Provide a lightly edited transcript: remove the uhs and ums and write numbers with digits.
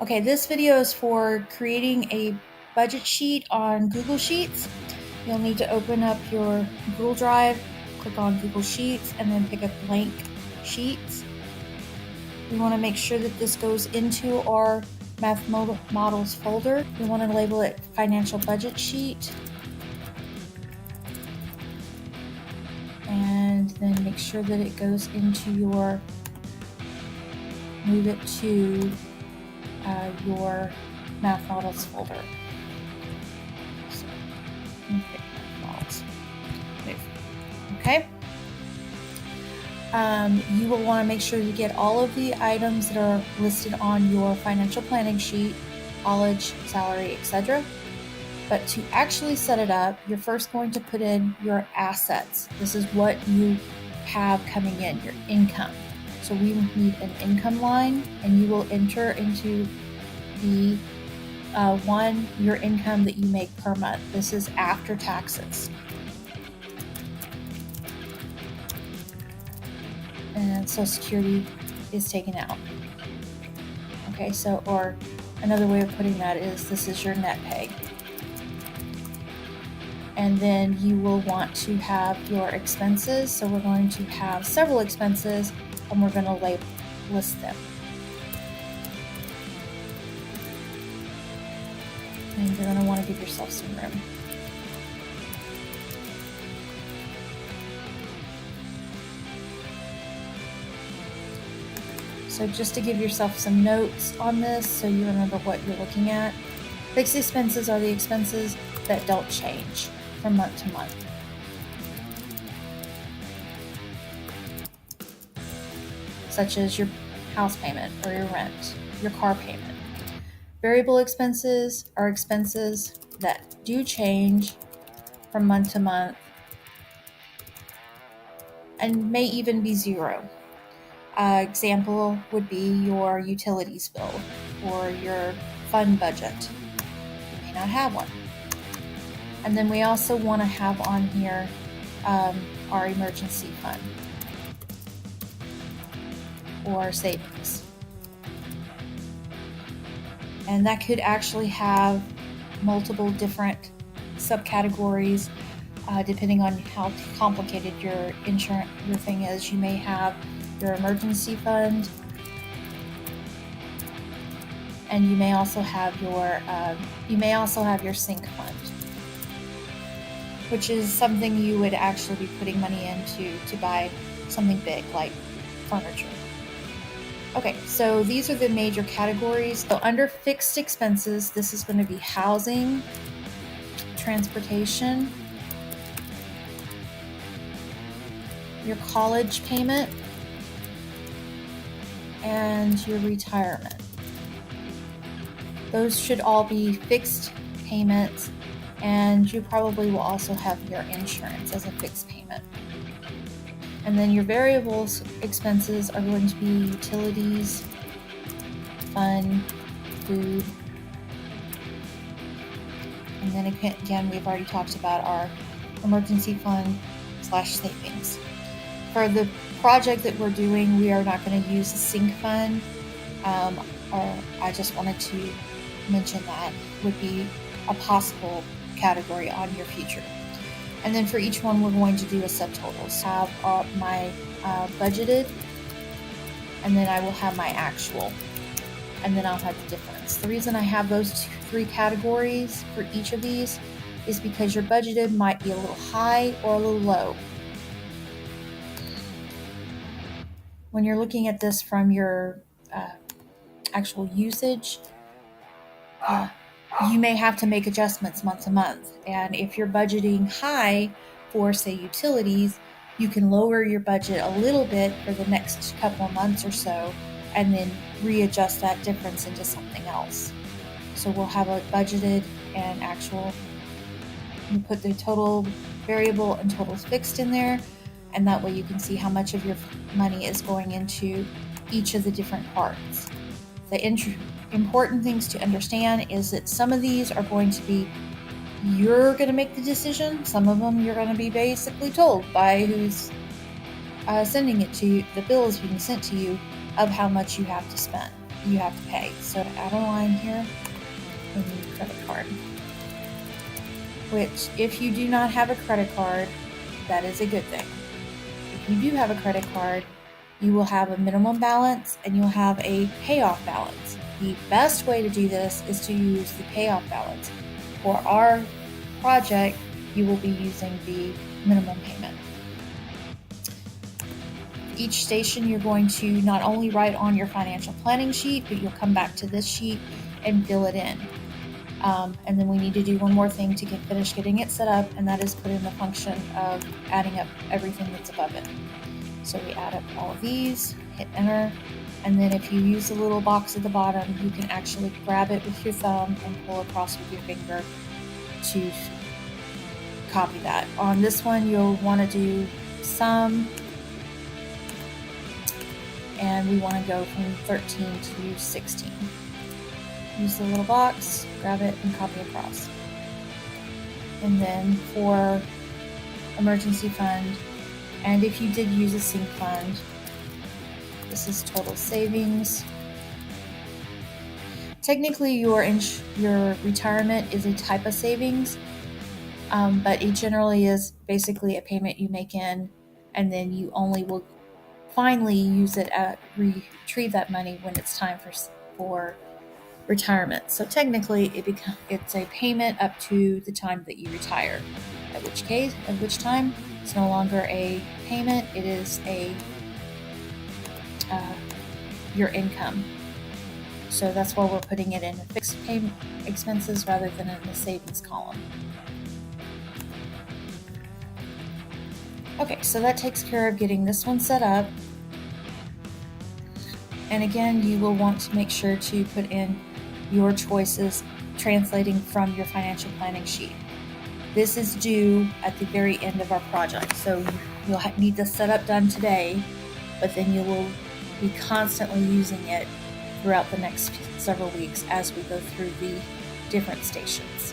Okay, this video is for creating a budget sheet on Google Sheets. You'll need to open up your Google Drive, click on Google Sheets, and then pick a blank sheets. We want to make sure that this goes into our Math Models folder. We want to label it Financial Budget Sheet. And then make sure that it goes into your, move it to your Math Models folder. So, pick Math Models. Okay. You will want to make sure you get all of the items that are listed on your financial planning sheet, college, salary, etc. But to actually set it up, you're first going to put in your assets. This is what you have coming in, your income. So we need an income line, and you will enter into the your income that you make per month. This is after taxes. And Social Security is taken out. Okay, so, or another way of putting that is this is your net pay. And then you will want to have your expenses. So we're going to have several expenses, and we're going to list them. And you're going to want to give yourself some room. So just to give yourself some notes on this so you remember what you're looking at. Fixed expenses are the expenses that don't change from month to month. Such as your house payment or your rent, your car payment. Variable expenses are expenses that do change from month to month and may even be zero. Example would be your utilities bill or your fund budget. You may not have one. And then we also want to have on here our emergency fund or savings. And that could actually have multiple different subcategories depending on how complicated your thing is. You may have your emergency fund, and you may also have your sink fund, which is something you would actually be putting money into to buy something big like furniture. Okay, so these are the major categories. So under fixed expenses, this is going to be housing, transportation, your college payment, and your retirement. Those should all be fixed payments, and you probably will also have your insurance as a fixed payment. And then your variable expenses are going to be utilities, fun, food. And then again, we've already talked about our emergency fund / savings. For the project that we're doing, we are not going to use the sink fund. Or I just wanted to mention that would be a possible category on your future. And then for each one, we're going to do a subtotals. Have my budgeted, and then I will have my actual, and then I'll have the difference. The reason I have those three categories for each of these is because your budgeted might be a little high or a little low. When you're looking at this from your actual usage, you may have to make adjustments month to month. And if you're budgeting high for, say, utilities, you can lower your budget a little bit for the next couple of months or so, and then readjust that difference into something else. So we'll have a budgeted and actual. You put the total variable and total fixed in there, and that way you can see how much of your money is going into each of the different parts. The important things to understand is that some of these are going to be, you're going to make the decision. Some of them you're going to be basically told by who's sending it to you, the bill is being sent to you, of how much you have to spend. you have to pay. So to add a line here, we need credit card. Which, if you do not have a credit card, that is a good thing. If you do have a credit card, you will have a minimum balance and you'll have a payoff balance. The best way to do this is to use the payoff balance. For our project, you will be using the minimum payment. Each station, you're going to not only write on your financial planning sheet, but you'll come back to this sheet and fill it in. And then we need to do one more thing to finish getting it set up, and that is put in the function of adding up everything that's above it. So we add up all of these, hit enter, and then if you use the little box at the bottom, you can actually grab it with your thumb and pull across with your finger to copy that. On this one, you'll want to do sum, and we want to go from 13 to 16. Use the little box, grab it, and copy across. And then for emergency fund, and if you did use a sink fund, this is total savings. Technically, your retirement is a type of savings, but it generally is basically a payment you make in, and then you only will finally use it retrieve that money when it's time for retirement. So technically, it's a payment up to the time that you retire. At which time it's no longer a payment; it is your income. So that's why we're putting it in fixed payment expenses rather than in the savings column. Okay, so that takes care of getting this one set up. And again, you will want to make sure to put in your choices translating from your financial planning sheet. This is due at the very end of our project, so you'll need this setup done today, but then you will be constantly using it throughout the next several weeks as we go through the different stations.